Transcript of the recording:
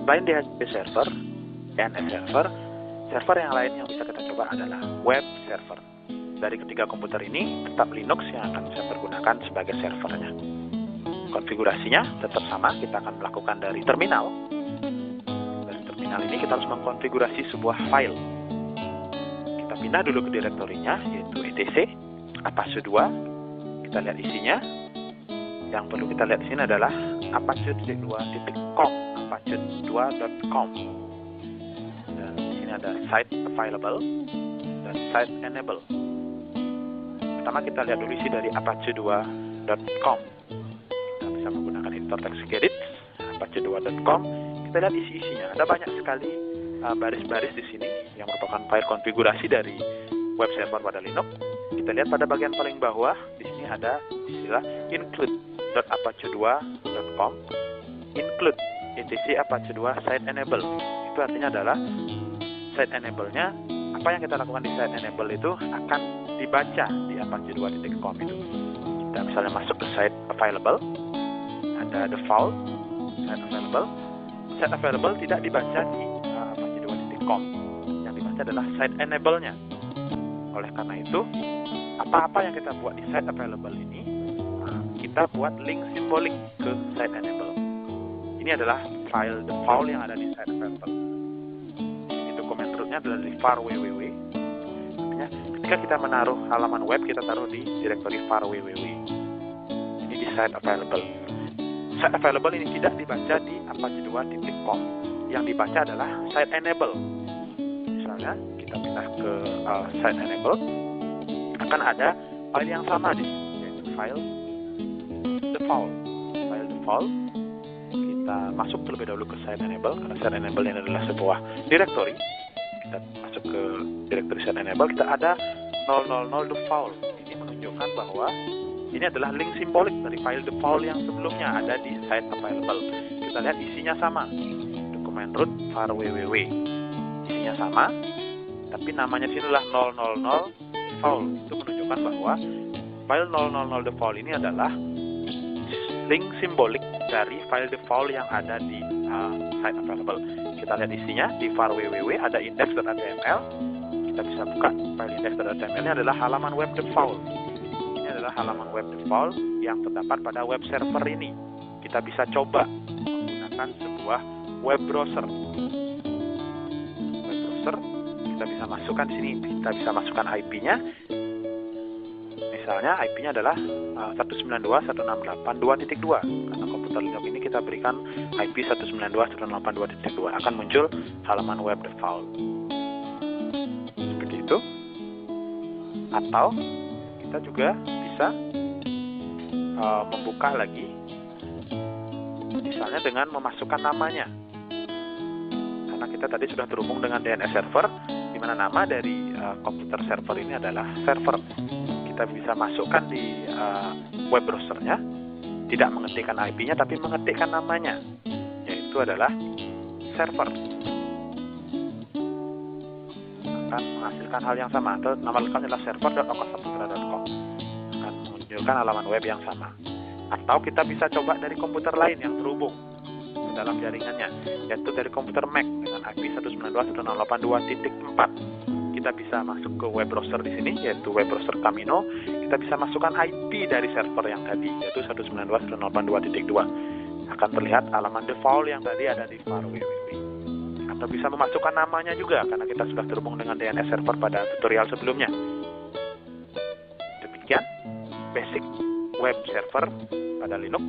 Selain DHCP server, DNS server, server yang lain yang bisa kita coba adalah web server. Dari ketiga komputer ini, tetap Linux yang akan saya pergunakan sebagai servernya. Konfigurasinya tetap sama, kita akan melakukan dari terminal. Dari terminal ini kita harus mengkonfigurasi sebuah file. Kita pindah dulu ke direktorinya, yaitu etc apache 2. Kita lihat isinya. Yang perlu kita lihat di sini adalah apache2.com, apache2.com. Dan di sini ada site available dan site enable. Pertama kita lihat dulu isi dari apache2.com. Kita bisa menggunakan editor text edit apache2.com. Kita lihat isi-isinya. Ada banyak sekali baris-baris di sini yang merupakan file konfigurasi dari web server pada Linux. Kita lihat pada bagian paling bawah di sini ada istilah include.apache2.com, include etc apache2 site enable. Itu artinya adalah site enable-nya, apa yang kita lakukan di site enable itu akan dibaca di apache2.com itu. Kita misalnya masuk ke site available, ada default site available. Site available tidak dibaca di apache2.com. Yang dibaca adalah site enable-nya. Oleh karena itu, apa-apa yang kita buat di site available ini, kita buat link simbolik ke site enable. Ini adalah file default yang ada di site available. Ini dokumen rootnya adalah di var www. Artinya, ketika kita menaruh halaman web, kita taruh di direktori var www. Ini di site available. Site available ini tidak dibaca di apache2.com. Yang dibaca adalah site enable. Misalnya, kita pindah ke site enable, akan ada file yang sama di sini, yaitu file default. File default, kita masuk terlebih dahulu ke site enable, karena site enable ini adalah sebuah direktori. Kita masuk ke direktori site enable, kita ada 000 default. Ini menunjukkan bahwa ini adalah link simbolik dari file default yang sebelumnya ada di site available. Kita lihat isinya sama, dokumen root var www. Isinya sama, tapi namanya sini adalah 000 default. Itu menunjukkan bahwa file 000 default ini adalah link simbolik dari file default yang ada di site available. Kita lihat isinya di var www ada index.html. Kita bisa buka file index.html. Ini adalah halaman web default. Ini adalah halaman web default yang terdapat pada web server ini. Kita bisa coba menggunakan sebuah web browser. Web browser, kita bisa masukkan di sini. Kita bisa masukkan IP-nya. Misalnya IP-nya adalah 192.168.2.2. Karena komputer Linux ini kita berikan IP 192.168.2.2, akan muncul halaman web default. Seperti itu. Atau kita juga bisa membuka lagi, misalnya dengan memasukkan namanya. Karena kita tadi sudah terhubung dengan DNS server, di mana nama dari komputer server ini adalah server. Kita bisa masukkan di web browsernya, tidak mengetikkan IP-nya tapi mengetikkan namanya, yaitu adalah server. Akan menghasilkan hal yang sama, atau nama lengkapnya adalah server.okasaputra.com, akan menunjukkan halaman web yang sama. Atau kita bisa coba dari komputer lain yang terhubung ke dalam jaringannya, yaitu dari komputer Mac dengan IP 192.168.2.4. Kita bisa masuk ke web browser di sini, yaitu web browser Camino. Kita bisa masukkan IP dari server yang tadi, yaitu 192.168.2.2. Akan terlihat halaman default yang tadi ada di var www. Atau bisa memasukkan namanya juga, karena kita sudah terhubung dengan DNS server pada tutorial sebelumnya. Demikian basic web server pada Linux.